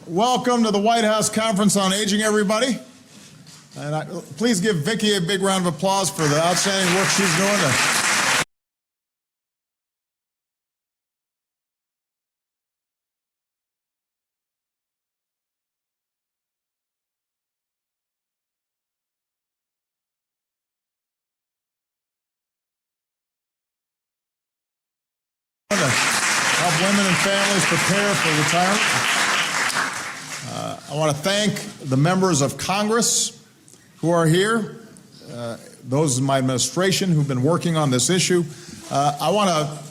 Welcome to the White House Conference on Aging, everybody. And please give Vicki a big round of applause for the outstanding work she's doing. To help women and families prepare for retirement. I want to thank the members of Congress who are here, those in my administration who've been working on this issue. I want to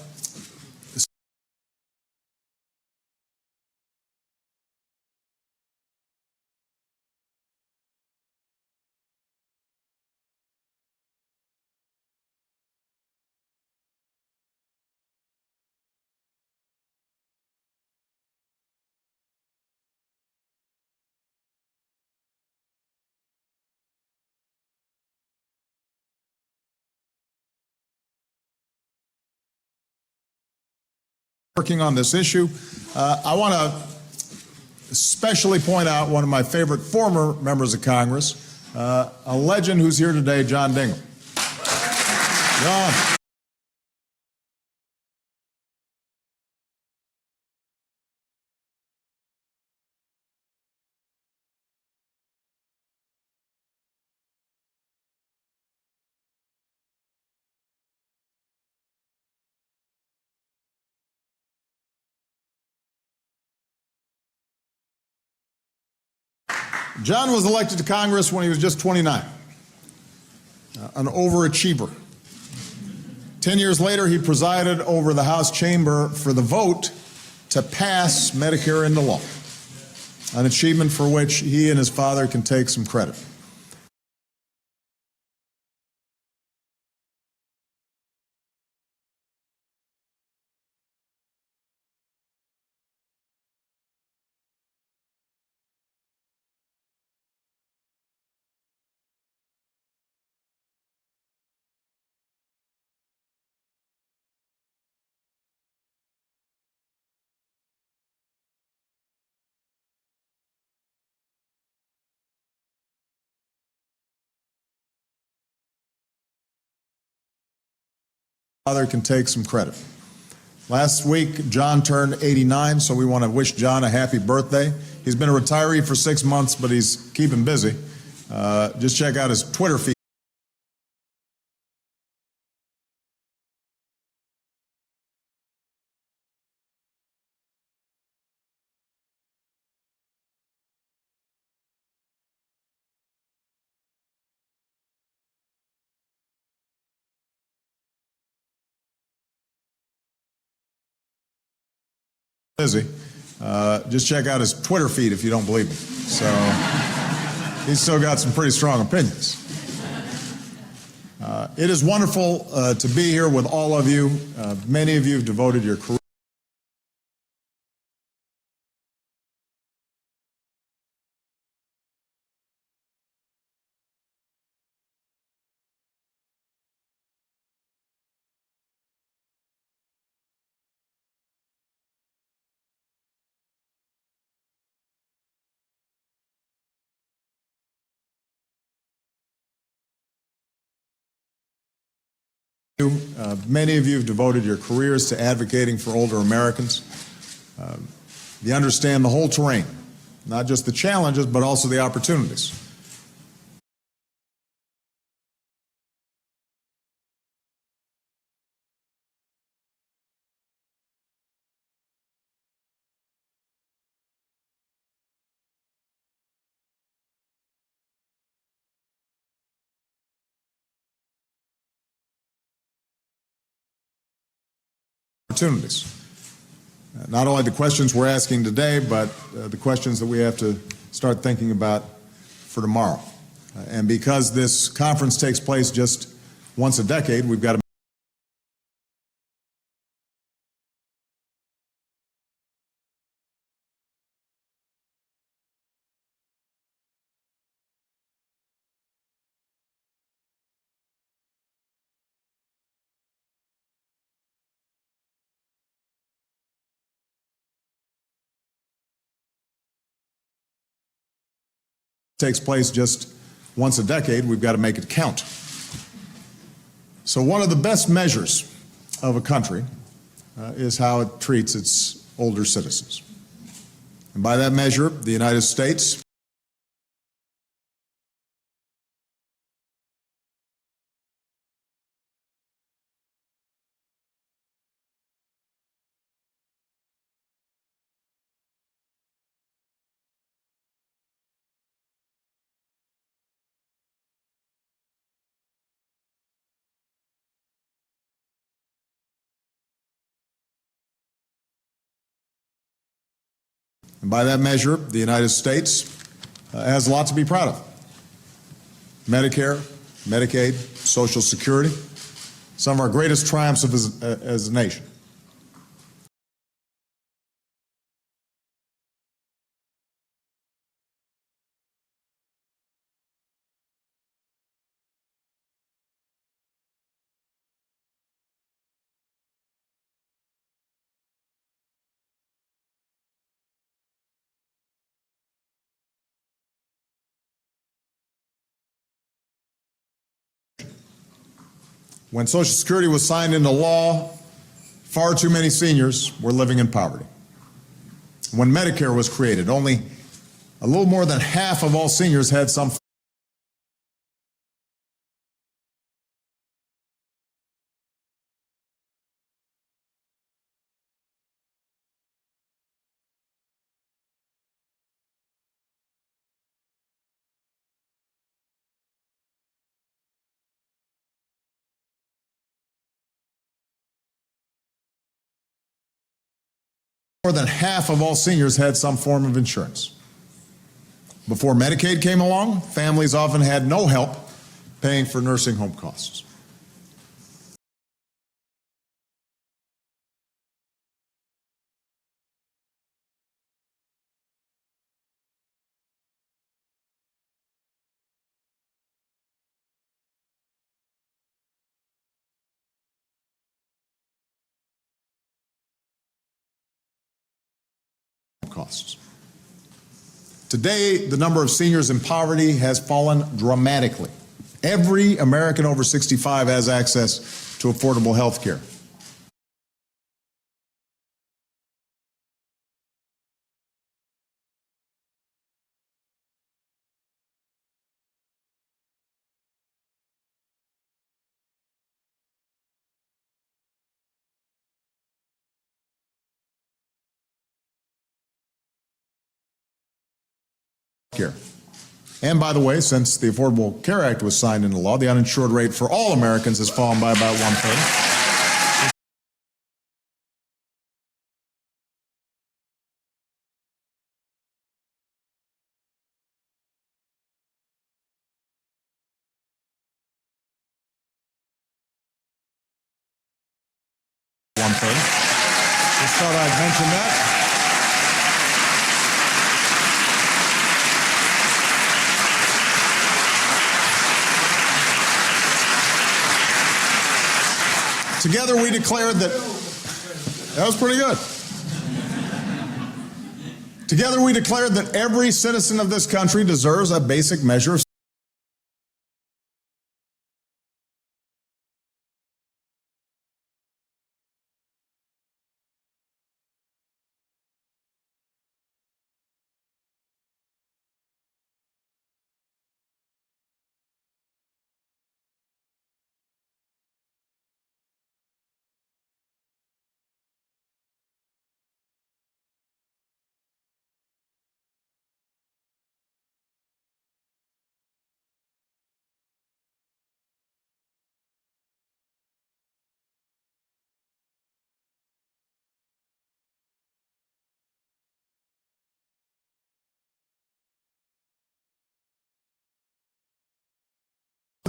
working on this issue. I want to especially point out one of my favorite former members of Congress, a legend who's here today, John Dingell. John. John was elected to Congress when he was just 29, an overachiever. 10 years later, he presided over the House chamber for the vote to pass Medicare into law, an achievement for which he and his father can take some credit. Father can take some credit. Last week, John turned 89, so we want to wish John a happy birthday. He's been a retiree for 6 months, but he's keeping busy. Just check out his Twitter feed. Just check out his Twitter feed if you don't believe me. So he's still got some pretty strong opinions. It is wonderful to be here with all of you. Many of you have devoted your career many of you have devoted your careers to advocating for older Americans. You understand the whole terrain, not just the challenges, but also the opportunities. Not only the questions we're asking today, but the questions that we have to start thinking about for tomorrow. And because this conference takes place just once a decade, we've got to takes place just once a decade. We've got to make it count. So one of the best measures of a country is how it treats its older citizens. And by that measure, the United States And by that measure, the United States has a lot to be proud of. Medicare, Medicaid, Social Security, some of our greatest triumphs as a nation. When Social Security was signed into law, far too many seniors were living in poverty. When Medicare was created, only a little more than half of all seniors had some more than half of all seniors had some form of insurance. Before Medicaid came along, families often had no help paying for nursing home costs. Costs. Today, the number of seniors in poverty has fallen dramatically. Every American over 65 has access to affordable health care. Care. And by the way, since the Affordable Care Act was signed into law, the uninsured rate for all Americans has fallen by about 1/3. Just thought I'd mention that. Together we declared that was pretty good. Together we declared that every citizen of this country deserves a basic measure of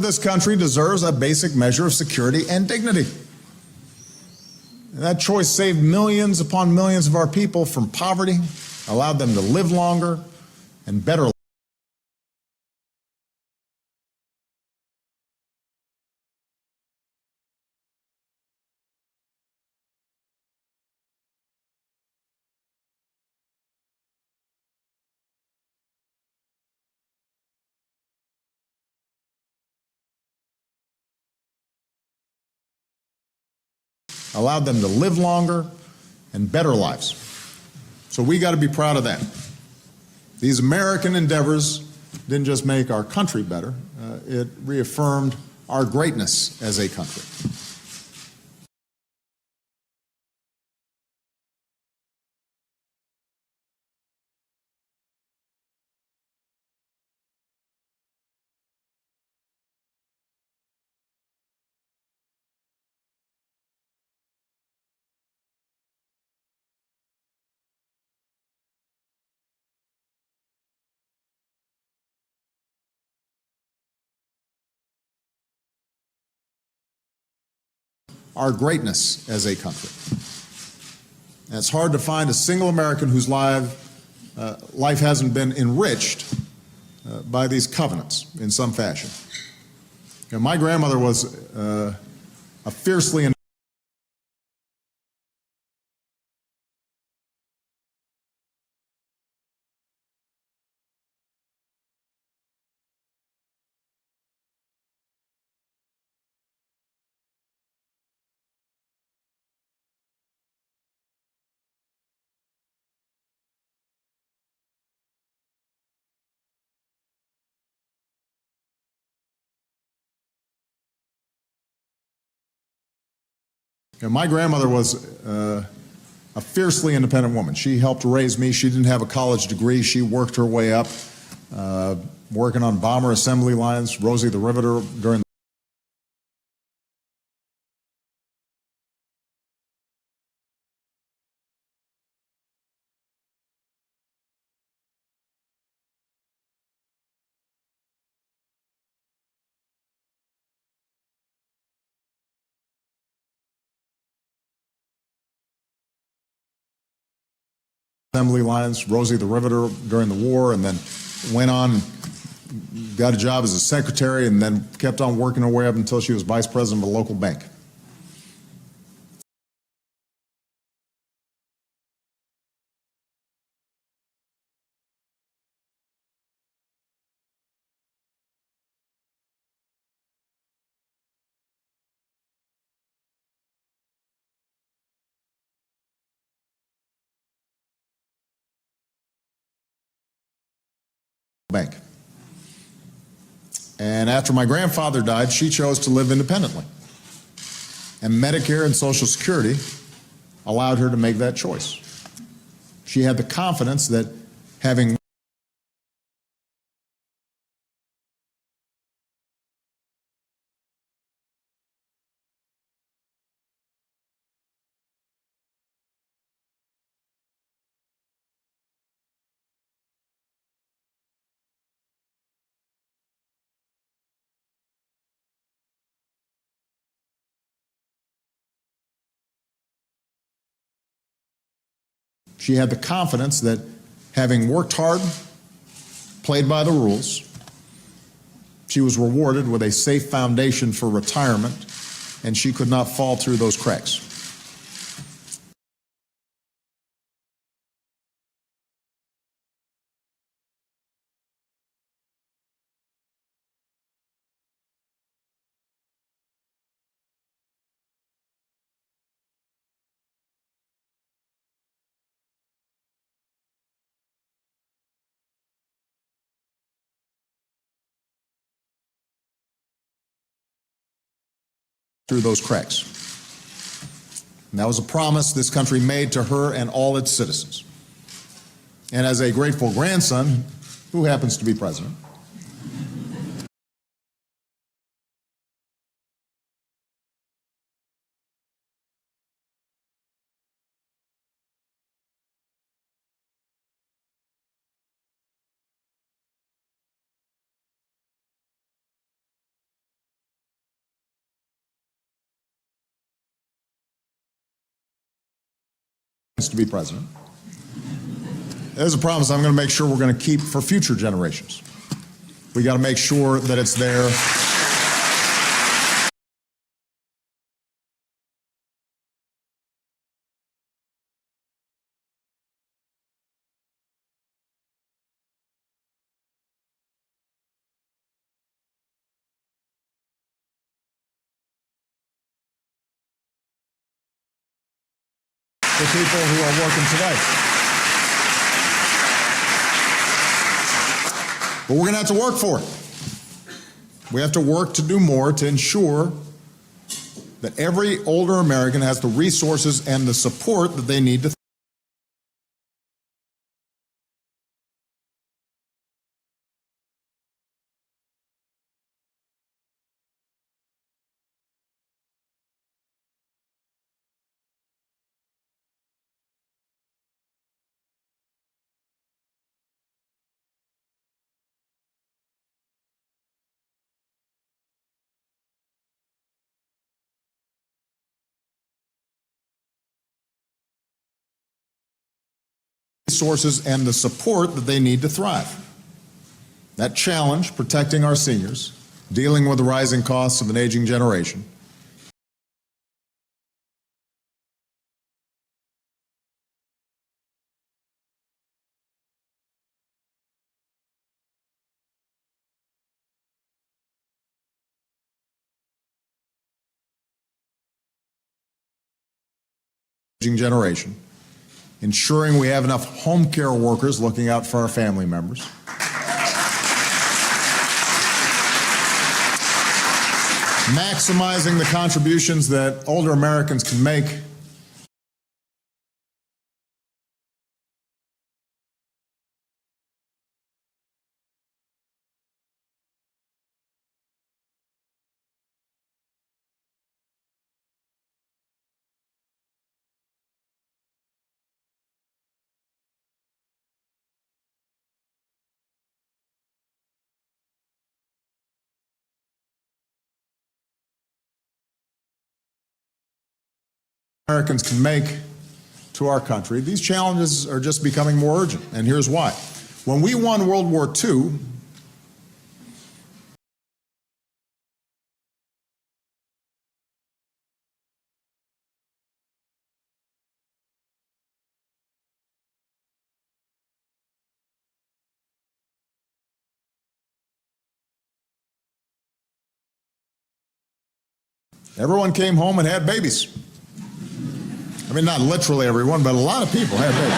this country deserves a basic measure of security and dignity. And that choice saved millions upon millions of our people from poverty, allowed them to live longer and better allowed them to live longer and better lives. So we got to be proud of that. These American endeavors didn't just make our country better, it reaffirmed our greatness as a country. Our greatness as a country. And it's hard to find a single American whose life hasn't been enriched by these covenants in some fashion. You know, my grandmother was a fiercely My grandmother was a fiercely independent woman. She helped raise me. She didn't have a college degree. She worked her way up, working on bomber assembly lines, Rosie the Riveter during assembly lines, Rosie the Riveter during the war, and then went on and got a job as a secretary, and then kept on working her way up until she was vice president of a local bank. Bank. And after my grandfather died, she chose to live independently. And Medicare and Social Security allowed her to make that choice. She had the confidence that having that having worked hard, played by the rules, she was rewarded with a safe foundation for retirement, and she could not fall through those cracks. Through those cracks. And that was a promise this country made to her and all its citizens. And as a grateful grandson, who happens to be president, there's a promise I'm going to make sure we're going to keep for future generations. We got to make sure that it's there. for people who are working today. But we're going to have to work for it. We have to work to do more to ensure that every older American has the resources and the support that they need to resources and the support that they need to thrive. That challenge, protecting our seniors, dealing with the rising costs of an aging generation, ensuring we have enough home care workers looking out for our family members, maximizing the contributions that older Americans can make to our country. These challenges are just becoming more urgent, and here's why. When we won World War II, everyone came home and had babies. I mean, not literally everyone, but a lot of people had babies.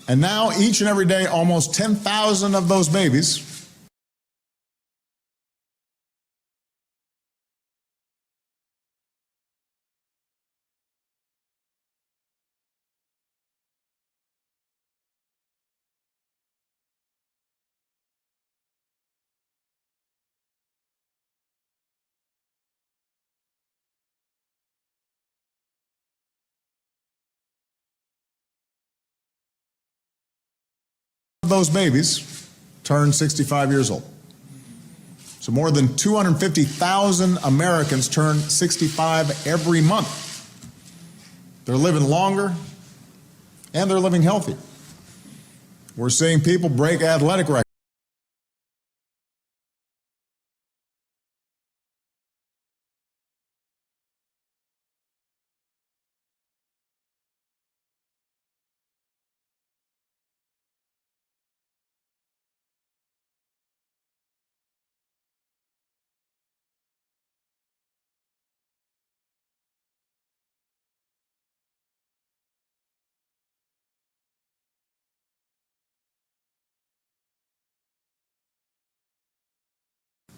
And now, each and every day, almost 10,000 of those babies turn 65 years old. So more than 250,000 Americans turn 65 every month. They're living longer and they're living healthier. We're seeing people break athletic records.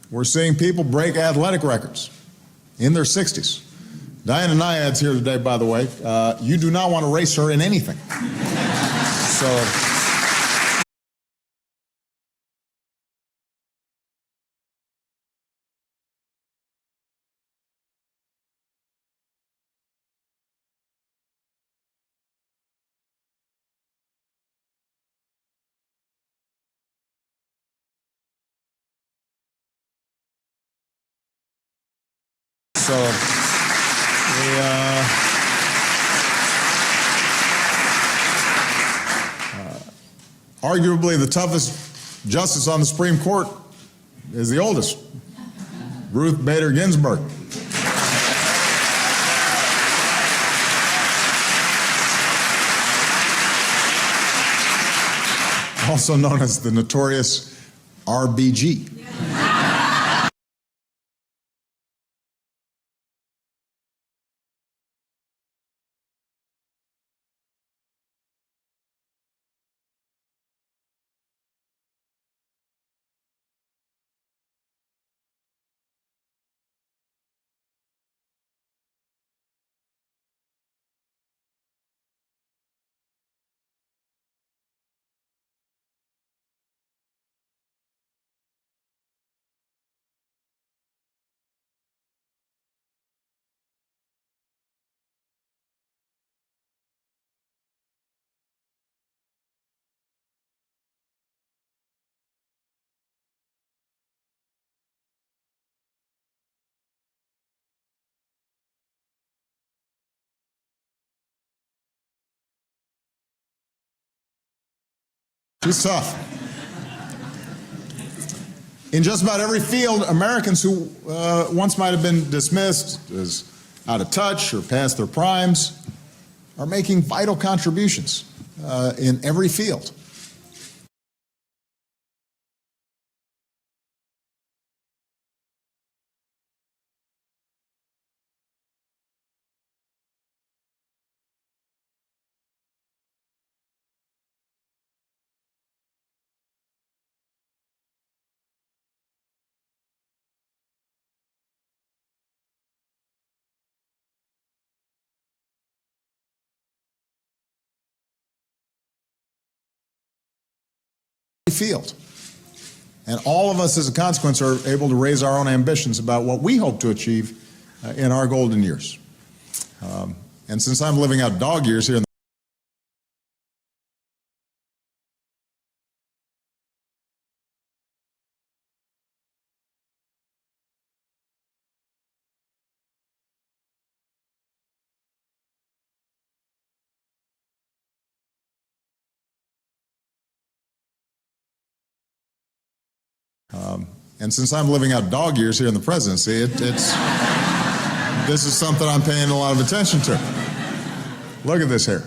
We're seeing people break athletic records in their 60s. Diana Nyad's here today, by the way. You do not want to race her in anything. So. Arguably the toughest justice on the Supreme Court is the oldest, Ruth Bader Ginsburg. Also known as the notorious RBG. She's tough. In just about every field, Americans who once might have been dismissed as out of touch or past their primes are making vital contributions in every field. Field. And all of us as a consequence are able to raise our own ambitions about what we hope to achieve in our golden years. And since I'm living out dog years here in and since I'm living out dog years here in the presidency, this is something I'm paying a lot of attention to. Look at this hair.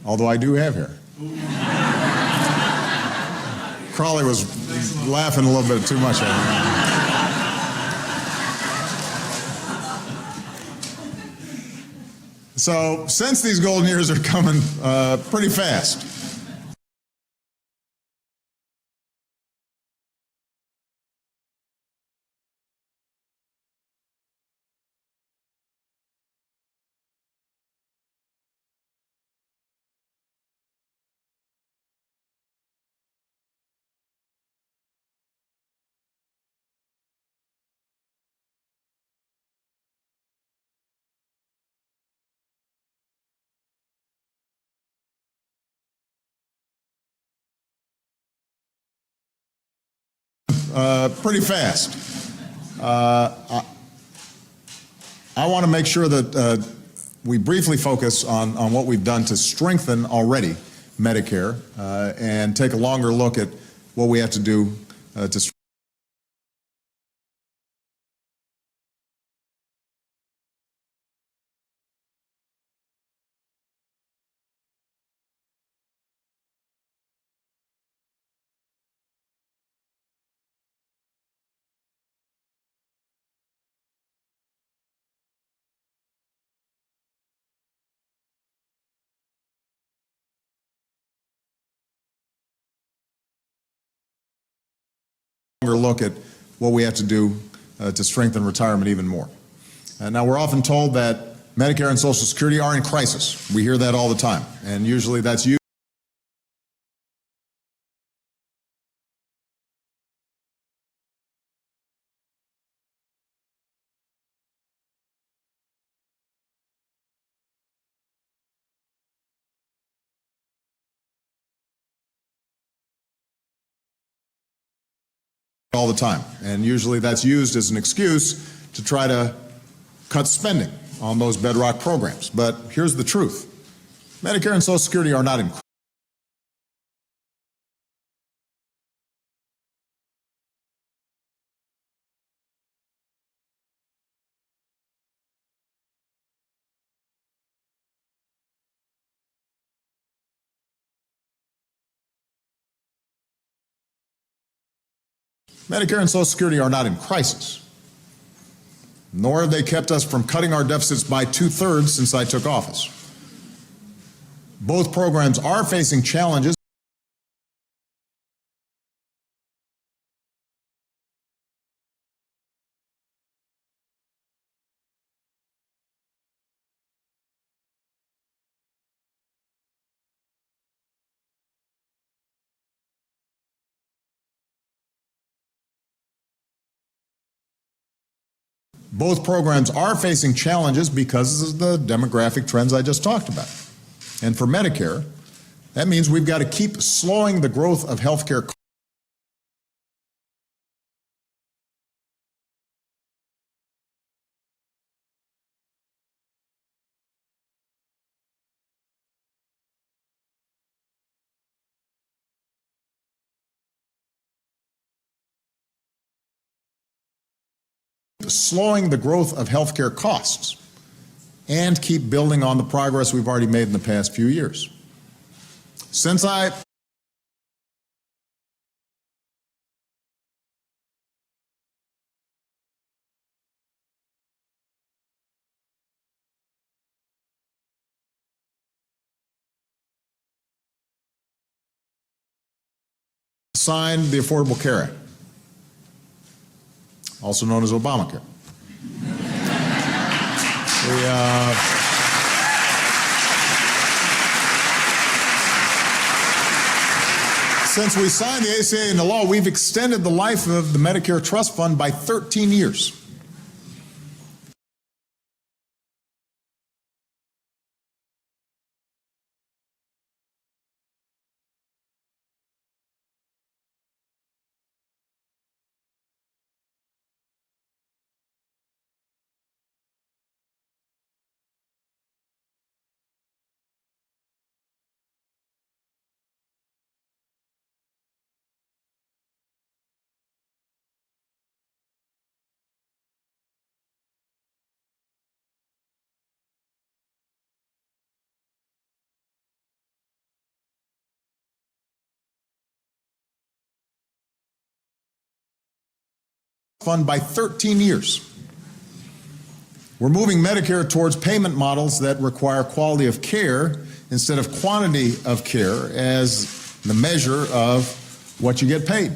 Although I do have hair. Crawley was laughing a little bit too much at me. So, since these golden years are coming pretty fast, I want to make sure that we briefly focus on what we've done to strengthen already Medicare and take a longer look at what we have to do to strengthen. Look at what we have to do to strengthen retirement even more. Now, we're often told that Medicare and Social Security are in crisis. We hear that all the time, and usually that's used all the time, and usually that's used as an excuse to try to cut spending on those bedrock programs. But here's the truth. Medicare and Social Security are not in crisis. Medicare and Social Security are not in crisis, nor have they kept us from cutting our deficits by 2/3 since I took office. Both programs are facing challenges. Both programs are facing challenges because of the demographic trends I just talked about. And for Medicare, that means we've got to keep slowing the growth of healthcare costs. Slowing the growth of healthcare costs and keep building on the progress we've already made in the past few years. Since I signed the Affordable Care Act, also known as Obamacare. Since we signed the ACA into law, we've extended the life of the Medicare Trust Fund by 13 years. Fund by 13 years. We're moving Medicare towards payment models that require quality of care instead of quantity of care as the measure of what you get paid,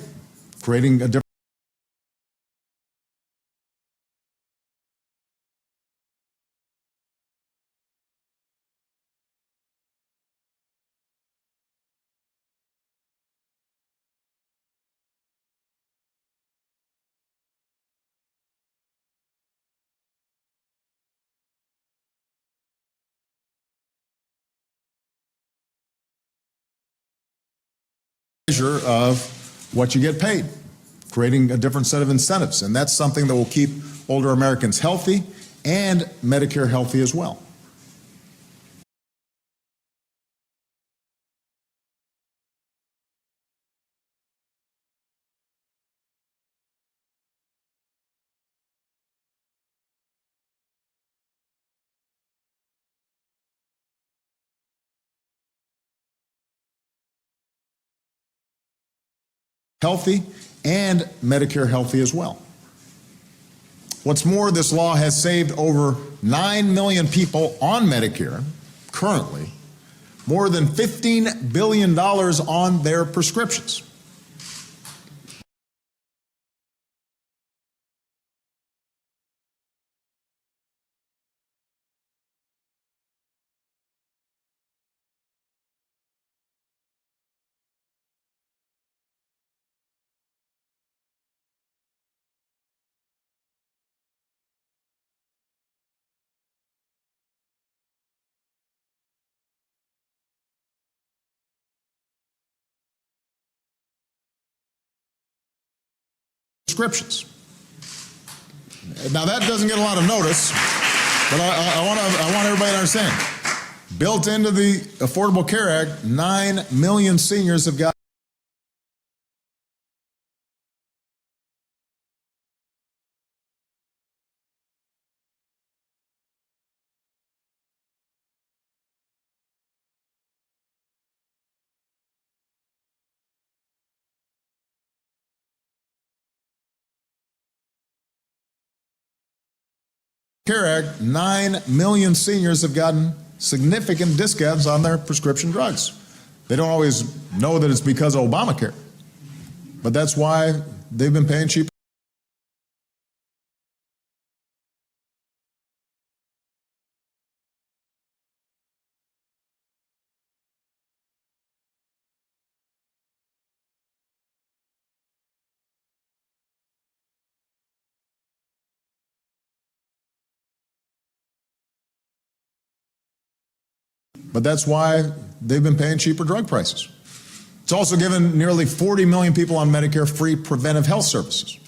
creating a different measure of what you get paid, creating a different set of incentives. And that's something that will keep older Americans healthy and Medicare healthy as well. Healthy and Medicare healthy as well. What's more, this law has saved over 9 million people on Medicare currently more than $15 billion on their prescriptions. Prescriptions. Now that doesn't get a lot of notice, but I want everybody to understand. Built into the Affordable Care Act, 9 million seniors have got Care Act, 9 million seniors have gotten significant discounts on their prescription drugs. They don't always know that it's because of Obamacare, but that's why they've been paying cheap. but that's why they've been paying cheaper drug prices. It's also given nearly 40 million people on Medicare free preventive health services.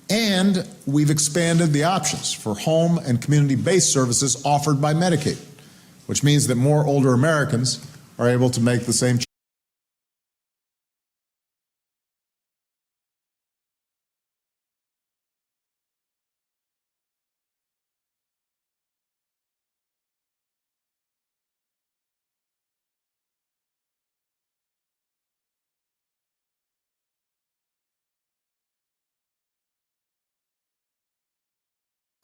And we've expanded the options for home and community-based services offered by Medicaid, which means that more older Americans are able to make the same choice.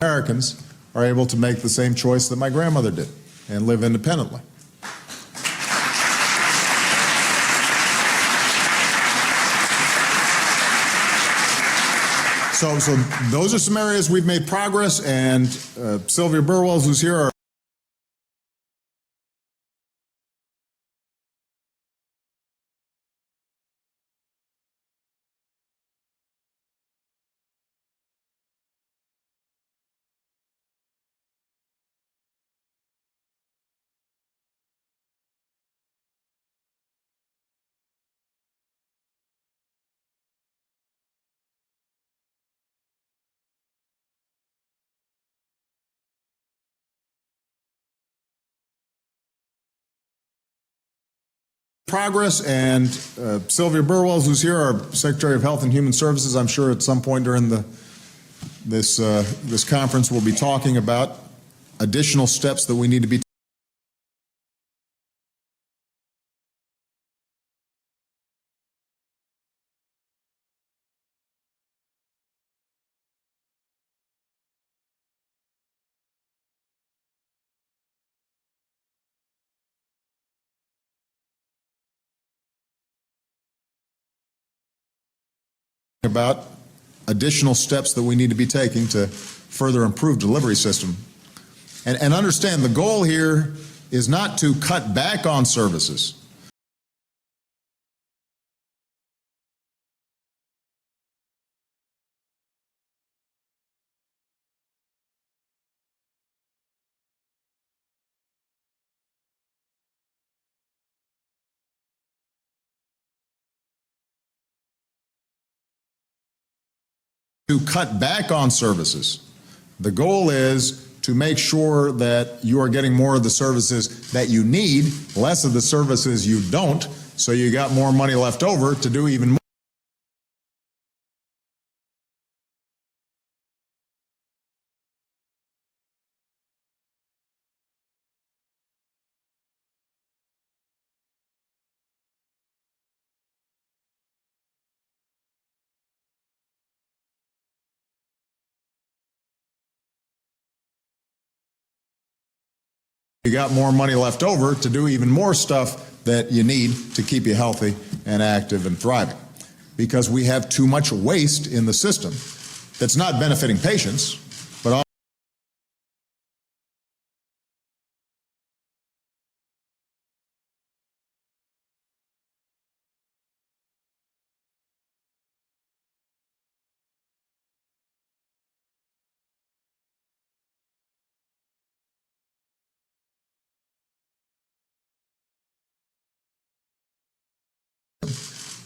Americans are able to make the same choice that my grandmother did and live independently. So those are some areas we've made progress, and Sylvia Burwell, who's here, progress, and Sylvia Burwell, who's here, our Secretary of Health and Human Services, I'm sure at some point during this conference will be talking about additional steps that we need to be about additional steps that we need to be taking to further improve delivery system. And understand the goal here is not to cut back on services. To cut back on services. The goal is to make sure that you are getting more of the services that you need, less of the services you don't, so you got more money left over to do even more. You got more money left over to do even more stuff that you need to keep you healthy and active and thriving. Because we have too much waste in the system that's not benefiting patients, but also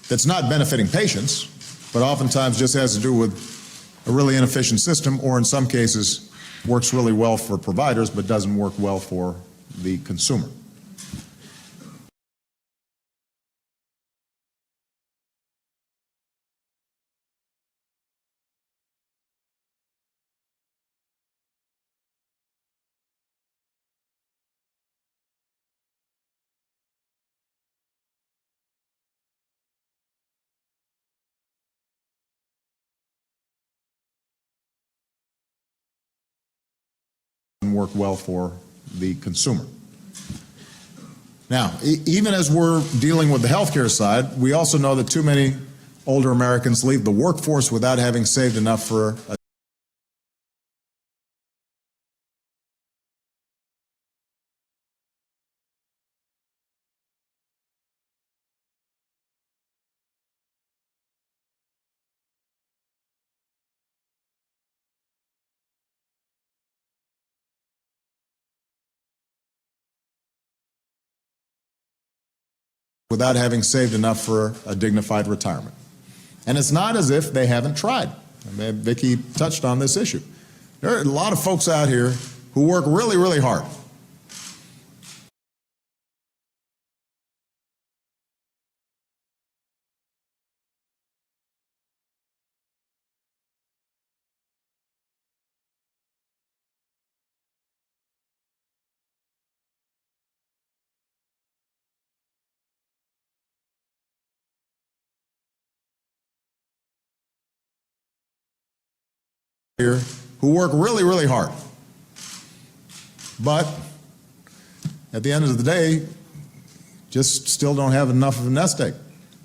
that's not benefiting patients, but oftentimes just has to do with a really inefficient system, or in some cases works really well for providers but doesn't work well for the consumer. Work well for the consumer. Now, even as we're dealing with the healthcare side, we also know that too many older Americans leave the workforce without having saved enough for a without having saved enough for a dignified retirement. And it's not as if they haven't tried. I mean, Vicki touched on this issue. There are a lot of folks out here who work really, really hard. Here who work really, really hard. But at the end of the day, just still don't have enough of a nest egg.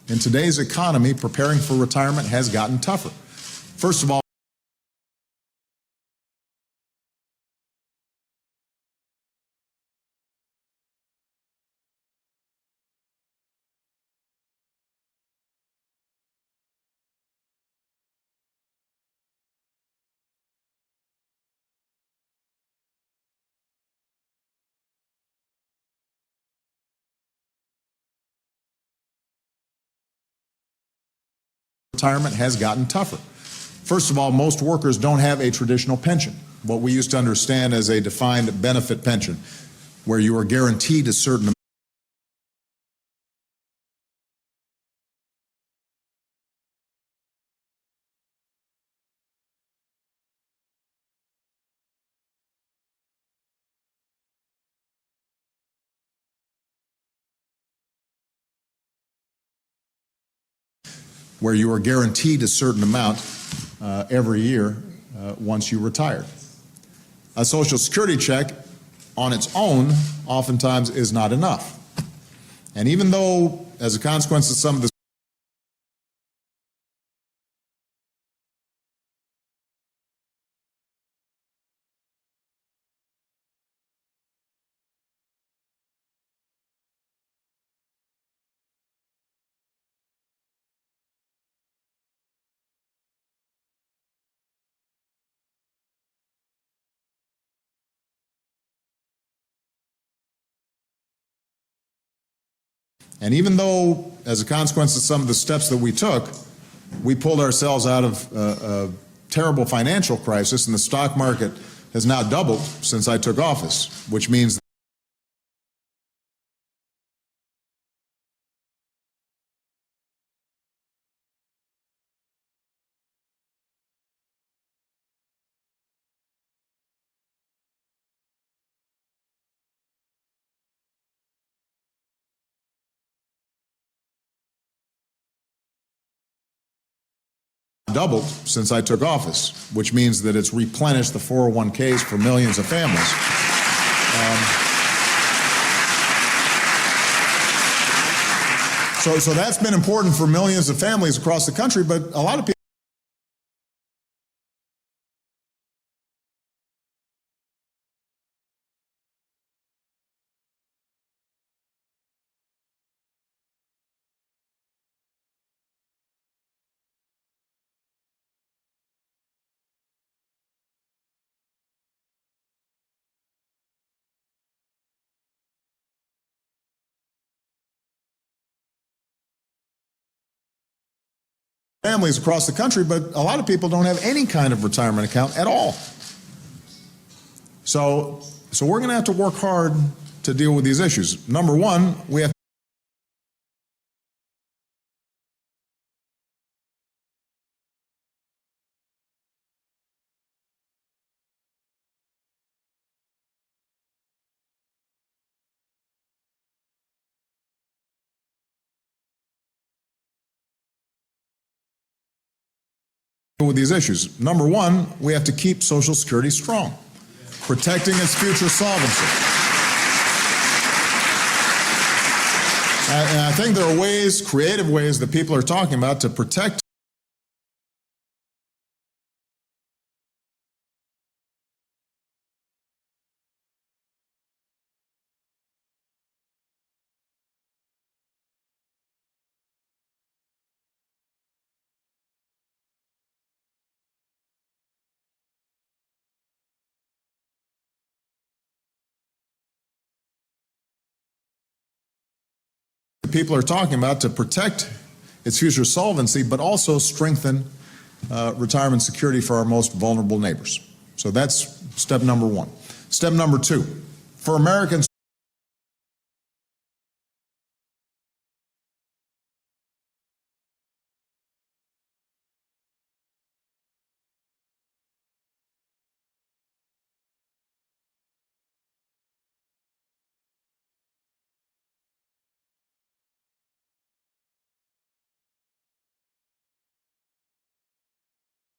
In today's economy, preparing for retirement has gotten tougher. First of all, retirement has gotten tougher. First of all, most workers don't have a traditional pension, what we used to understand as a defined benefit pension, where you are guaranteed a certain amount every year once you retire. A Social Security check on its own oftentimes is not enough. And even though, as a consequence of some of the And even though, as a consequence of some of the steps that we took, we pulled ourselves out of a terrible financial crisis, and the stock market has now doubled since I took office, which means doubled since I took office, which means that it's replenished the 401ks for millions of families. So that's been important for millions of families across the country, but a lot of people families across the country, but a lot of people don't have any kind of retirement account at all. So we're going to have to work hard to deal with these issues. Number one, we have with these issues. Number one, we have to keep Social Security strong, protecting its future solvency. And I think there are ways, creative ways, that people are talking about to protect people are talking about to protect its future solvency, but also strengthen retirement security for our most vulnerable neighbors. So that's step number one. Step number two, for Americans.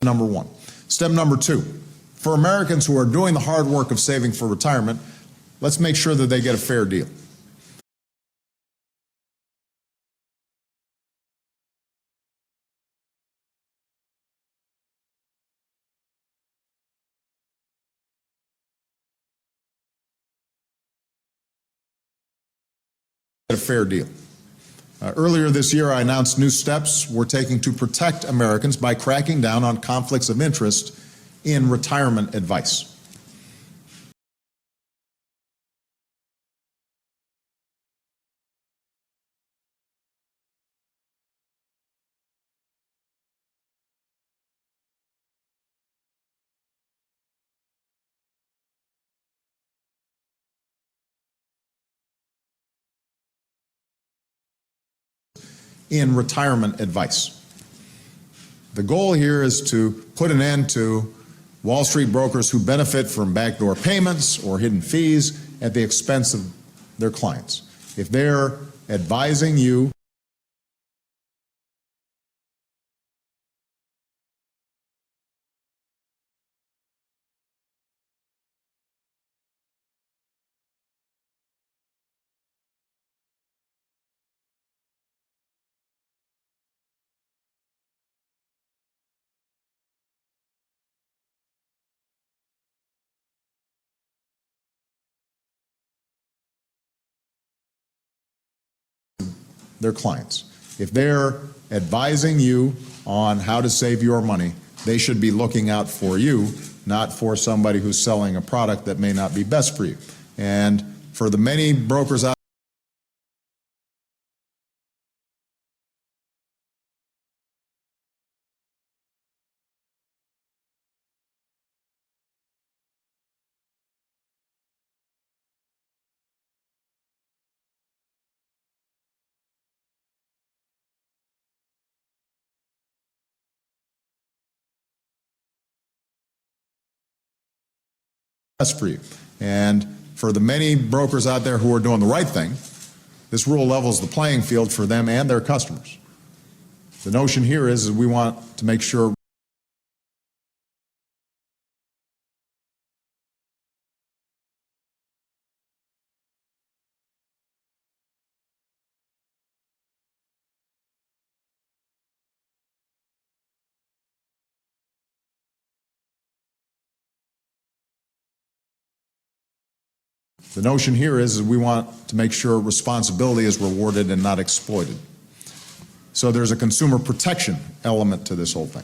Number one. Step number two, for Americans who are doing the hard work of saving for retirement, let's make sure that they get a fair deal. A fair deal. Earlier this year, I announced new steps we're taking to protect Americans by cracking down on conflicts of interest in retirement advice. In retirement advice. The goal here is to put an end to Wall Street brokers who benefit from backdoor payments or hidden fees at the expense of their clients. If they're advising you their clients. If they're advising you on how to save your money, they should be looking out for you, not for somebody who's selling a product that may not be best for you. And for the many brokers out best for you. And for the many brokers out there who are doing the right thing, this rule levels the playing field for them and their customers. The notion here is we want to make sure responsibility is rewarded and not exploited. So there's a consumer protection element to this whole thing.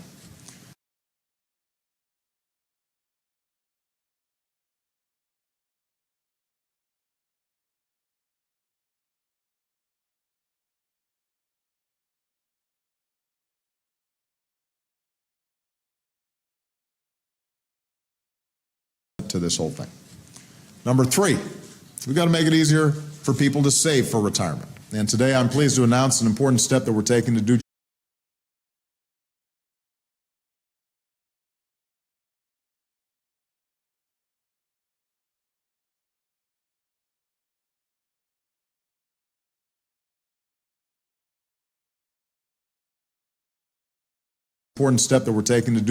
Number three, we've got to make it easier for people to save for retirement. And today I'm pleased to announce an important step that we're taking to do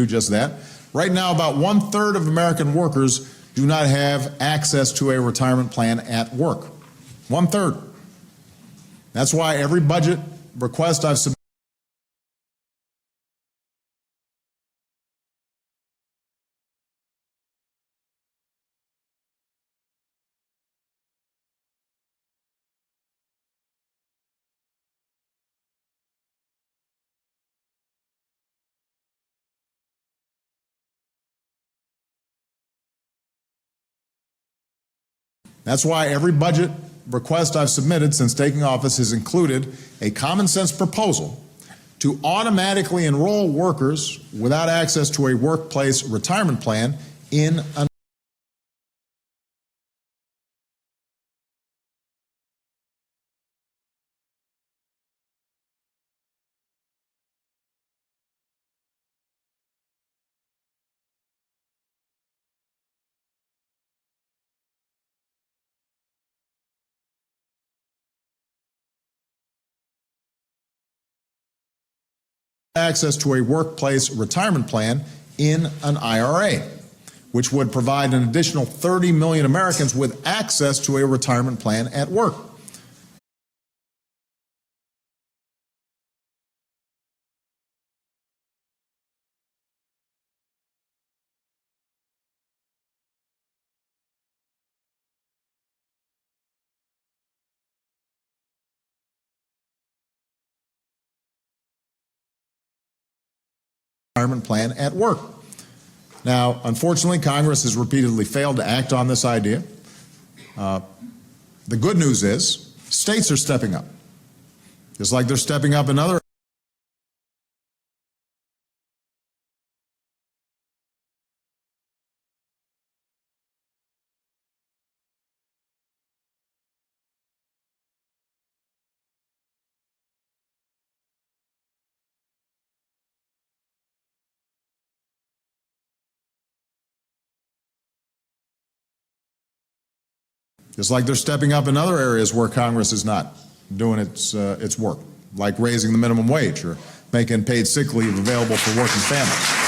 just that. Right now, about 1/3 of American workers do not have access to a retirement plan at work. 1/3. That's why every budget request I've submitted. That's why every budget request I've submitted since taking office has included a common sense proposal to automatically enroll workers without access to a workplace retirement plan in an access to a workplace retirement plan in an IRA, which would provide an additional 30 million Americans with access to a retirement plan at work. Retirement plan at work. Now, unfortunately, Congress has repeatedly failed to act on this idea. The good news is states are stepping up, just like they're stepping up in other. Just like they're stepping up in other areas where Congress is not doing its work, like raising the minimum wage or making paid sick leave available for working families.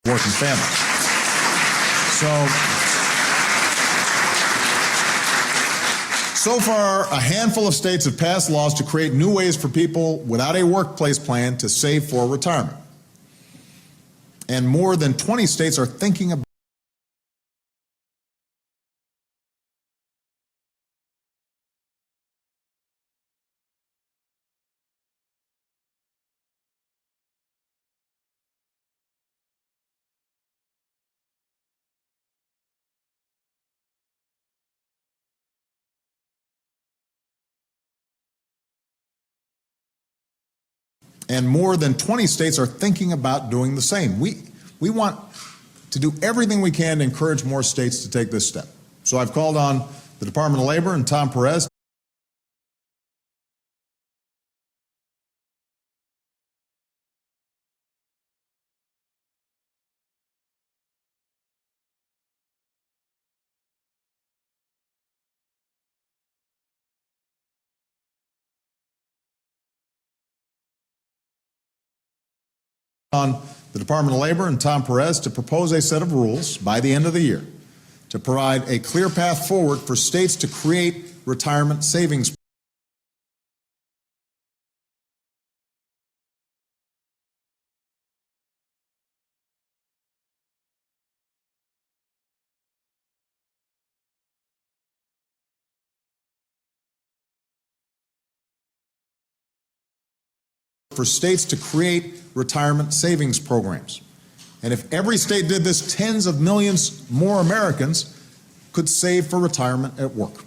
Working families. So far, a handful of states have passed laws to create new ways for people without a workplace plan to save for retirement. And more than 20 states are thinking about and more than 20 states are thinking about doing the same. We want to do everything we can to encourage more states to take this step. So I've called on the Department of Labor and Tom Perez on the Department of Labor and Tom Perez to propose a set of rules by the end of the year to provide a clear path forward for states to create retirement savings programs. And if every state did this, tens of millions more Americans could save for retirement at work.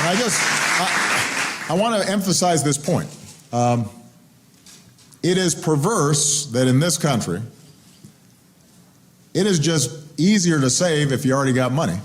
And I want to emphasize this point. It is perverse that in this country, it is just easier to save if you already got money.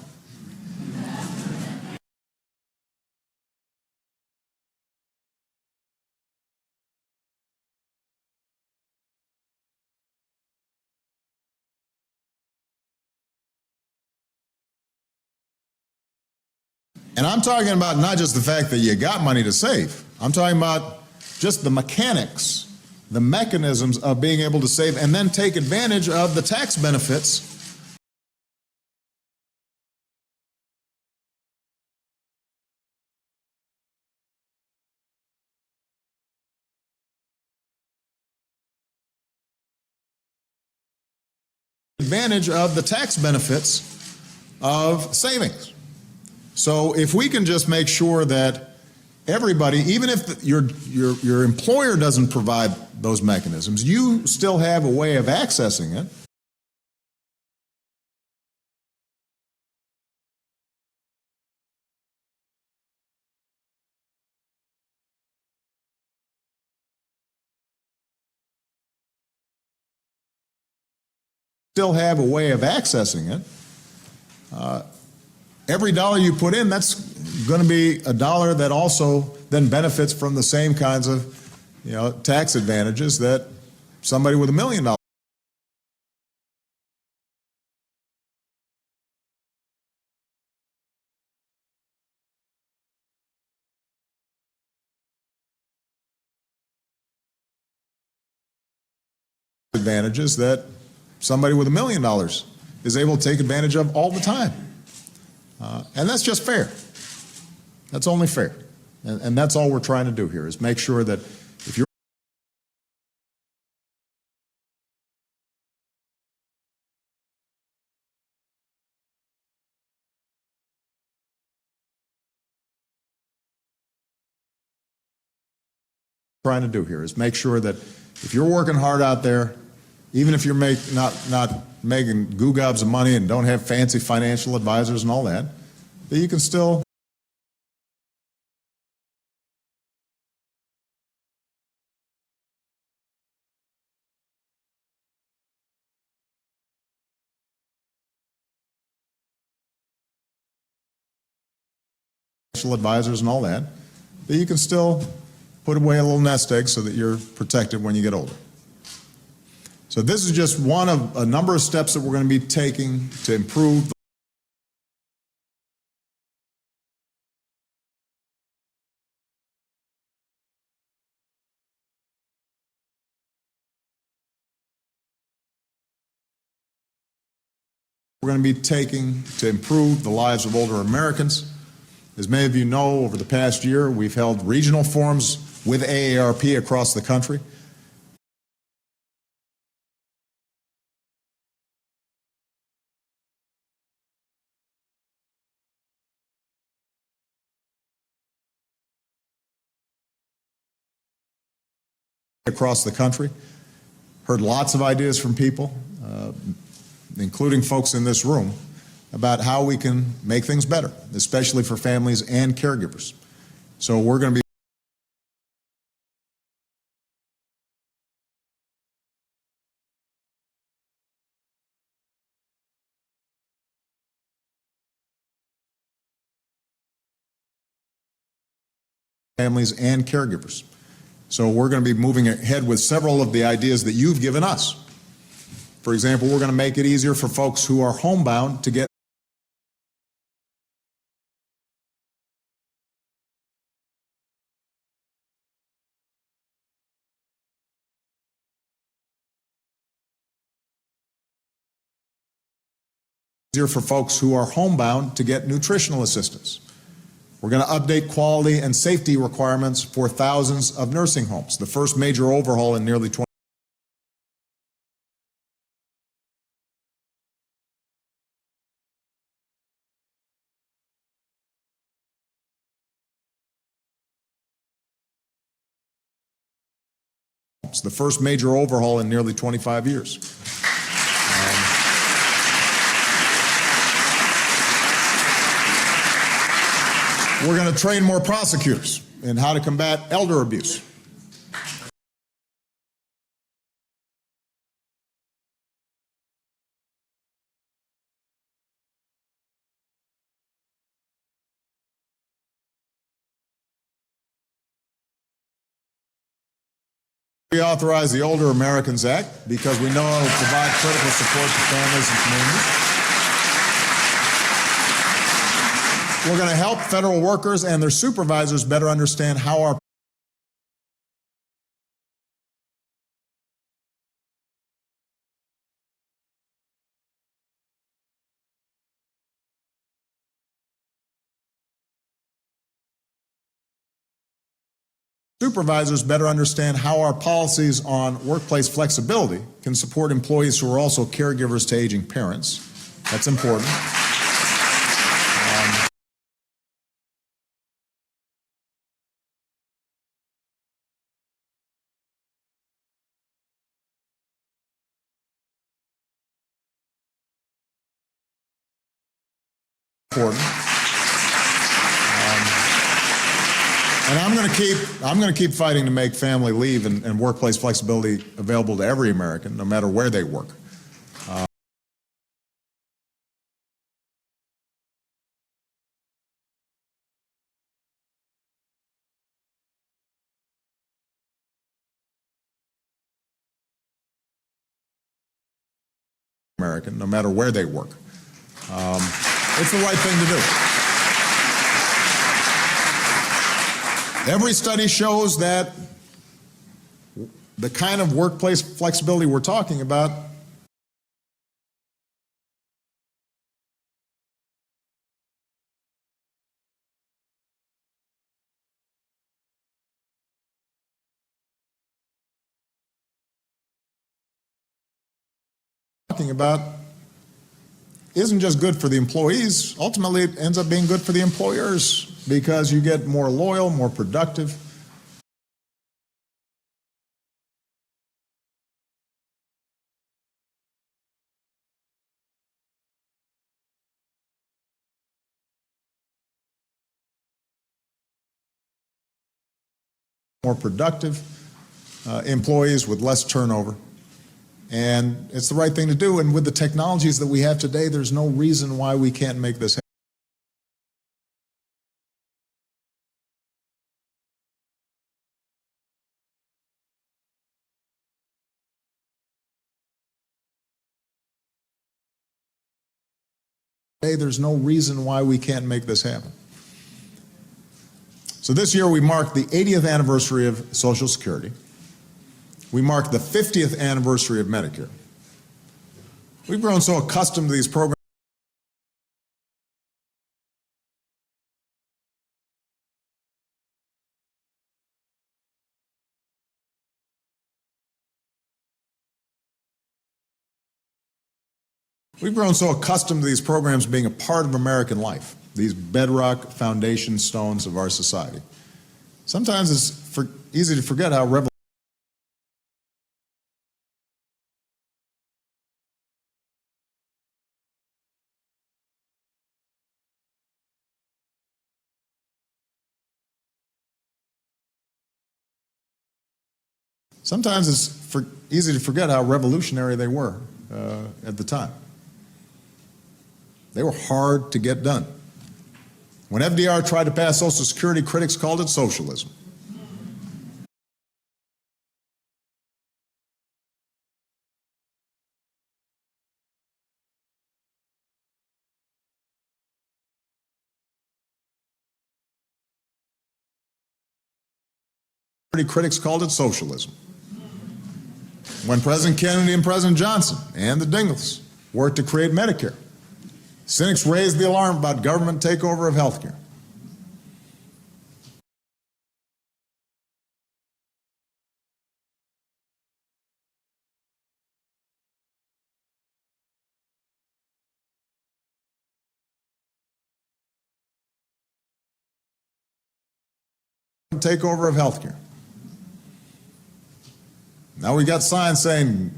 And I'm talking about not just the fact that you got money to save. I'm talking about just the mechanics, the mechanisms of being able to save and then take advantage of the tax benefits of savings. So if we can just make sure that everybody, even if your employer doesn't provide those mechanisms, you still have a way of accessing it. Every dollar you put in, that's going to be a dollar that also then benefits from the same kinds of, tax advantages that somebody with $1 million advantages that somebody with $1 million is able to take advantage of all the time. And that's just fair. That's only fair. And that's all we're trying to do here, is make sure that if you're trying to do here is make sure that if you're working hard out there, even if you're not making goo gobs of money and don't have fancy financial advisors and all that, that you can still put away a little nest egg so that you're protected when you get older. So this is just one of a number of steps that we're going to be taking to improve the lives of older Americans. As many of you know, over the past year, we've held regional forums with AARP across the country. Heard lots of ideas from people, including folks in this room, about how we can make things better, especially for families and caregivers. So we're going to be moving ahead with several of the ideas that you've given us. For example, we're going to make it easier for folks who are homebound to get nutritional assistance. We're going to update quality and safety requirements for thousands of nursing homes, the first major overhaul in nearly 20 years. The first major overhaul in nearly 25 years. We're going to train more prosecutors in how to combat elder abuse. We authorize the Older Americans Act because we know it will provide critical support to families and communities. We're going to help federal workers and their supervisors better understand how our policies on workplace flexibility can support employees who are also caregivers to aging parents. That's important. And I'm going to keep fighting to make family leave and workplace flexibility available to every American, no matter where they work. American, no matter where they work. It's the right thing to do. Every study shows that the kind of workplace flexibility we're talking about isn't just good for the employees. Ultimately, it ends up being good for the employers because you get more loyal, more productive. Employees with less turnover. And it's the right thing to do. And with the technologies that we have today, there's no reason why we can't make this happen. There's no reason why we can't make this happen. So this year we mark the 80th anniversary of Social Security. We mark the 50th anniversary of Medicare. We've grown so accustomed to these programs. We've grown so accustomed to these programs being a part of American life, these bedrock foundation stones of our society. Sometimes it's easy to forget how revolutionary. Sometimes it's easy to forget how revolutionary they were at the time. They were hard to get done. When FDR tried to pass Social Security, critics called it socialism. Critics called it socialism. When President Kennedy and President Johnson and the Dingles worked to create Medicare, cynics raised the alarm about government takeover of health care. Takeover of health care. Now we got signs saying,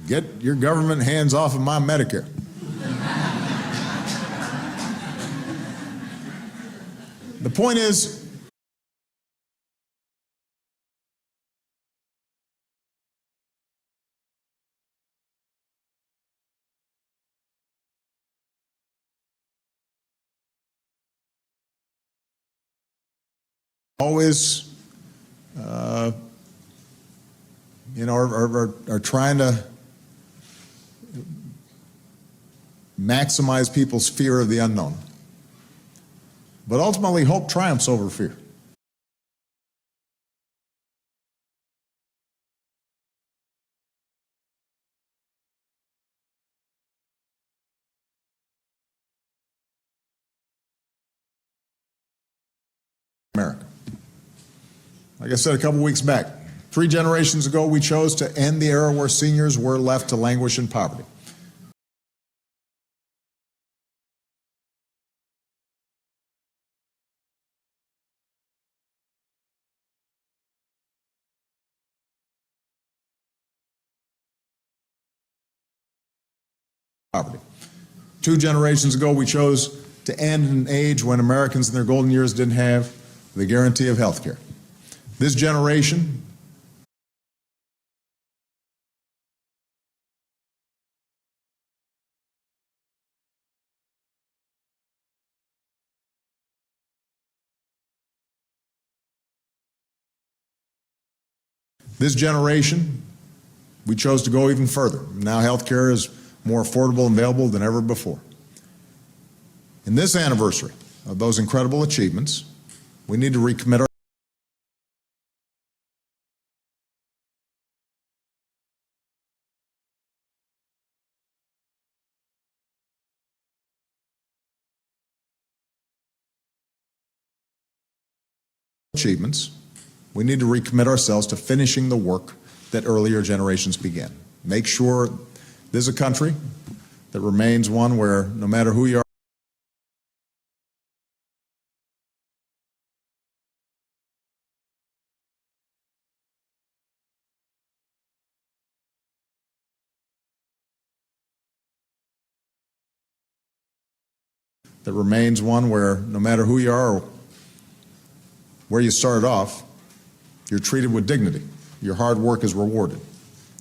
get your government hands off of my Medicare. The point is, always, are trying to maximize people's fear of the unknown. But ultimately, hope triumphs over fear. America. Like I said a couple weeks back, 3 generations ago, we chose to end the era where seniors were left to languish in poverty. Poverty. 2 generations ago, we chose to end an age when Americans in their golden years didn't have the guarantee of health care. This generation we chose to go even further. Now health care is more affordable and available than ever before. In this anniversary of those incredible achievements, we need to recommit our achievements. We need to recommit ourselves to finishing the work that earlier generations began. Make sure this is a country that remains one where no matter who you are, that remains one where no matter who you are or where you started off, you're treated with dignity. Your hard work is rewarded.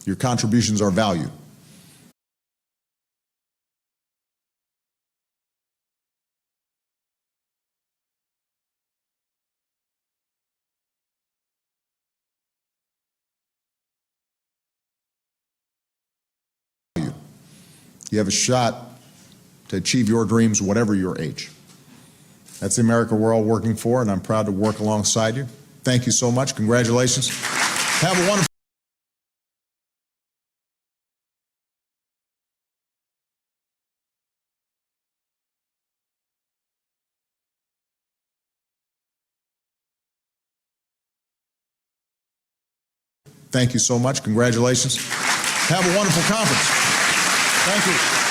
Your contributions are valued. You have a shot to achieve your dreams, whatever your age. That's the America we're all working for, and I'm proud to work alongside you. Thank you so much. Congratulations. Have a wonderful Thank you so much. Congratulations. Have a wonderful conference. Thank you.